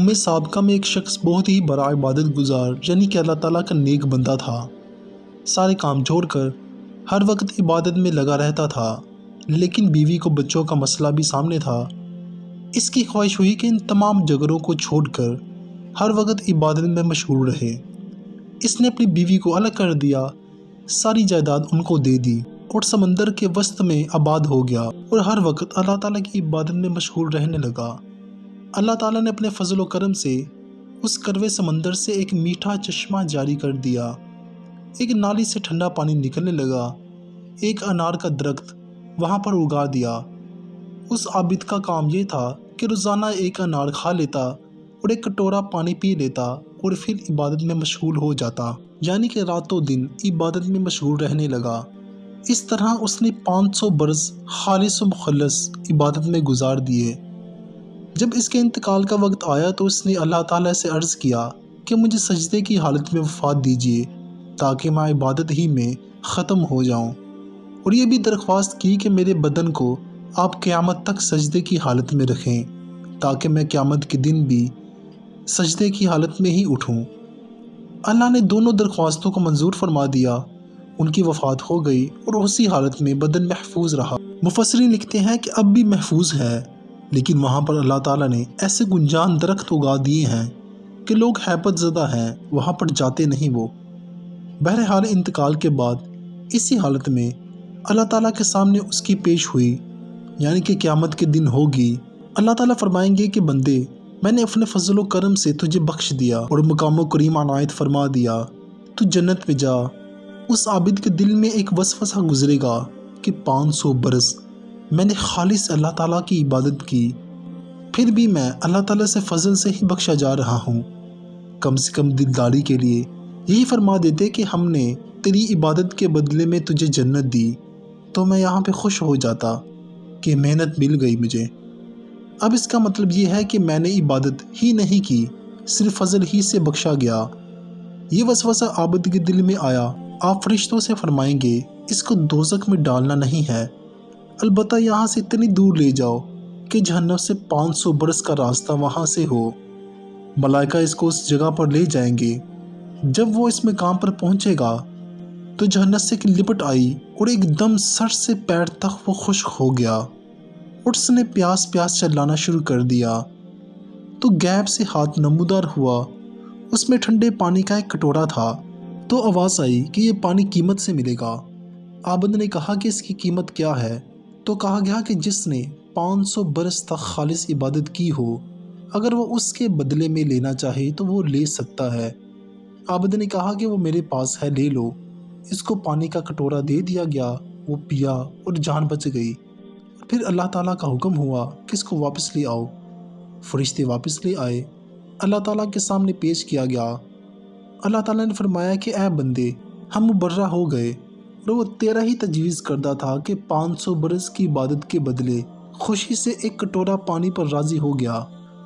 قوم سابقہ میں ایک شخص بہت ہی بڑا عبادت گزار یعنی کہ اللہ تعالیٰ کا نیک بندہ تھا۔ سارے کام چھوڑ کر ہر وقت عبادت میں لگا رہتا تھا، لیکن بیوی کو بچوں کا مسئلہ بھی سامنے تھا۔ اس کی خواہش ہوئی کہ ان تمام جھگڑوں کو چھوڑ کر ہر وقت عبادت میں مشغول رہے۔ اس نے اپنی بیوی کو الگ کر دیا، ساری جائیداد ان کو دے دی اور سمندر کے وسط میں آباد ہو گیا اور ہر وقت اللہ تعالیٰ کی عبادت میں مشغول رہنے لگا۔ اللہ تعالیٰ نے اپنے فضل و کرم سے اس کروے سمندر سے ایک میٹھا چشمہ جاری کر دیا، ایک نالی سے ٹھنڈا پانی نکلنے لگا، ایک انار کا درخت وہاں پر اگا دیا۔ اس عابد کا کام یہ تھا کہ روزانہ ایک انار کھا لیتا اور ایک کٹورا پانی پی لیتا اور پھر عبادت میں مشغول ہو جاتا، یعنی کہ راتوں دن عبادت میں مشغول رہنے لگا۔ اس طرح اس نے 500 برس خالص و مخلص عبادت میں گزار دیے۔ جب اس کے انتقال کا وقت آیا تو اس نے اللہ تعالیٰ سے عرض کیا کہ مجھے سجدے کی حالت میں وفات دیجیے تاکہ میں عبادت ہی میں ختم ہو جاؤں، اور یہ بھی درخواست کی کہ میرے بدن کو آپ قیامت تک سجدے کی حالت میں رکھیں تاکہ میں قیامت کے دن بھی سجدے کی حالت میں ہی اٹھوں۔ اللہ نے دونوں درخواستوں کو منظور فرما دیا، ان کی وفات ہو گئی اور اسی حالت میں بدن محفوظ رہا۔ مفسرین لکھتے ہیں کہ اب بھی محفوظ ہے، لیکن وہاں پر اللہ تعالیٰ نے ایسے گنجان درخت اگا دیے ہیں کہ لوگ ہیبت زدہ ہیں، وہاں پر جاتے نہیں وہ۔ بہرحال انتقال کے بعد اسی حالت میں اللہ تعالیٰ کے سامنے اس کی پیش ہوئی، یعنی کہ قیامت کے دن ہوگی۔ اللہ تعالیٰ فرمائیں گے کہ بندے، میں نے اپنے فضل و کرم سے تجھے بخش دیا اور مقام و کریم عنایت فرما دیا، تو جنت میں جا۔ اس عابد کے دل میں ایک وسوسہ گزرے گا کہ 500 برس میں نے خالص اللہ تعالیٰ کی عبادت کی، پھر بھی میں اللہ تعالیٰ سے فضل سے ہی بخشا جا رہا ہوں۔ کم سے کم دلداری کے لیے یہی فرما دیتے کہ ہم نے تیری عبادت کے بدلے میں تجھے جنت دی، تو میں یہاں پہ خوش ہو جاتا کہ محنت مل گئی مجھے۔ اب اس کا مطلب یہ ہے کہ میں نے عبادت ہی نہیں کی، صرف فضل ہی سے بخشا گیا۔ یہ وسوسہ عابد کے دل میں آیا، آپ فرشتوں سے فرمائیں گے اس کو دوزخ میں ڈالنا نہیں ہے، البتہ یہاں سے اتنی دور لے جاؤ کہ جہنم سے 500 برس کا راستہ وہاں سے ہو۔ ملائکہ اس کو اس جگہ پر لے جائیں گے۔ جب وہ اس مقام پر پہنچے گا تو جہنم سے لپٹ آئی اور ایک دم سر سے پیر تک وہ خشک ہو گیا اور اس نے پیاس پیاس چلانا شروع کر دیا۔ تو غیب سے ہاتھ نمودار ہوا، اس میں ٹھنڈے پانی کا ایک کٹورا تھا، تو آواز آئی کہ یہ پانی قیمت سے ملے گا۔ عابد نے کہا کہ اس کی قیمت کیا ہے؟ تو کہا گیا کہ جس نے 500 برس تک خالص عبادت کی ہو، اگر وہ اس کے بدلے میں لینا چاہے تو وہ لے سکتا ہے۔ عابد نے کہا کہ وہ میرے پاس ہے، لے لو۔ اس کو پانی کا کٹورا دے دیا گیا، وہ پیا اور جان بچ گئی۔ پھر اللہ تعالیٰ کا حکم ہوا کہ اس کو واپس لے آؤ۔ فرشتے واپس لے آئے، اللہ تعالیٰ کے سامنے پیش کیا گیا۔ اللہ تعالیٰ نے فرمایا کہ اے بندے، ہم مبرہ ہو گئے، اور وہ تیرا ہی تجویز کردہ تھا کہ 500 برس کی عبادت کے بدلے خوشی سے ایک کٹورا پانی پر راضی ہو گیا،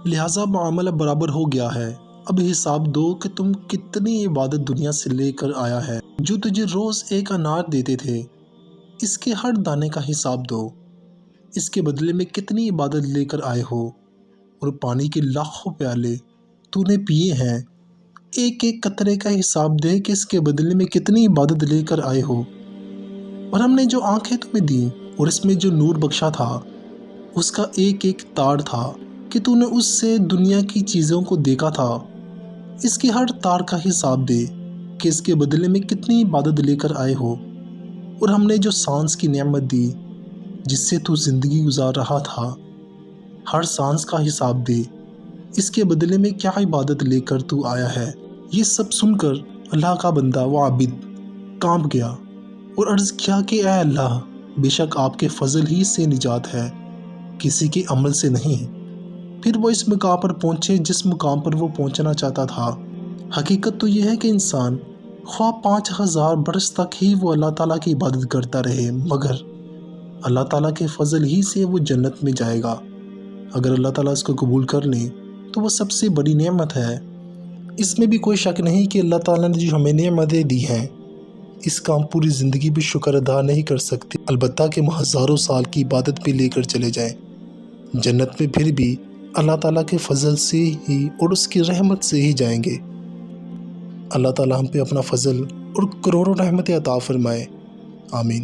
لہٰذا معاملہ برابر ہو گیا ہے۔ اب حساب دو کہ تم کتنی عبادت دنیا سے لے کر آیا ہے۔ جو تجھے روز ایک انار دیتے تھے، اس کے ہر دانے کا حساب دو، اس کے بدلے میں کتنی عبادت لے کر آئے ہو، اور پانی کے لاکھوں پیالے تو نے پیے ہیں، ایک ایک قطرے کا حساب دے کہ اس کے بدلے میں کتنی عبادت لے کر آئے ہو۔ اور ہم نے جو آنکھیں تمہیں دیں اور اس میں جو نور بخشا تھا، اس کا ایک ایک تار تھا کہ تو نے اس سے دنیا کی چیزوں کو دیکھا تھا، اس کے ہر تار کا حساب دے کہ اس کے بدلے میں کتنی عبادت لے کر آئے ہو۔ اور ہم نے جو سانس کی نعمت دی جس سے تو زندگی گزار رہا تھا، ہر سانس کا حساب دے، اس کے بدلے میں کیا عبادت لے کر تو آیا ہے۔ یہ سب سن کر اللہ کا بندہ وہ عابد کانپ گیا اور عرض کیا کہ اے اللہ، بے شک آپ کے فضل ہی سے نجات ہے، کسی کے عمل سے نہیں۔ پھر وہ اس مقام پر پہنچے جس مقام پر وہ پہنچنا چاہتا تھا۔ حقیقت تو یہ ہے کہ انسان خواہ 5000 برس تک ہی وہ اللہ تعالیٰ کی عبادت کرتا رہے، مگر اللہ تعالیٰ کے فضل ہی سے وہ جنت میں جائے گا۔ اگر اللہ تعالیٰ اس کو قبول کر لیں تو وہ سب سے بڑی نعمت ہے۔ اس میں بھی کوئی شک نہیں کہ اللہ تعالیٰ نے جو ہمیں نعمتیں دی ہیں، اس کا ہم پوری زندگی بھی شکر ادا نہیں کر سکتے، البتہ کہ ہم ہزاروں سال کی عبادت بھی لے کر چلے جائیں، جنت میں پھر بھی اللہ تعالیٰ کے فضل سے ہی اور اس کی رحمت سے ہی جائیں گے۔ اللہ تعالیٰ ہم پہ اپنا فضل اور کروڑوں رحمتیں عطا فرمائے، آمین۔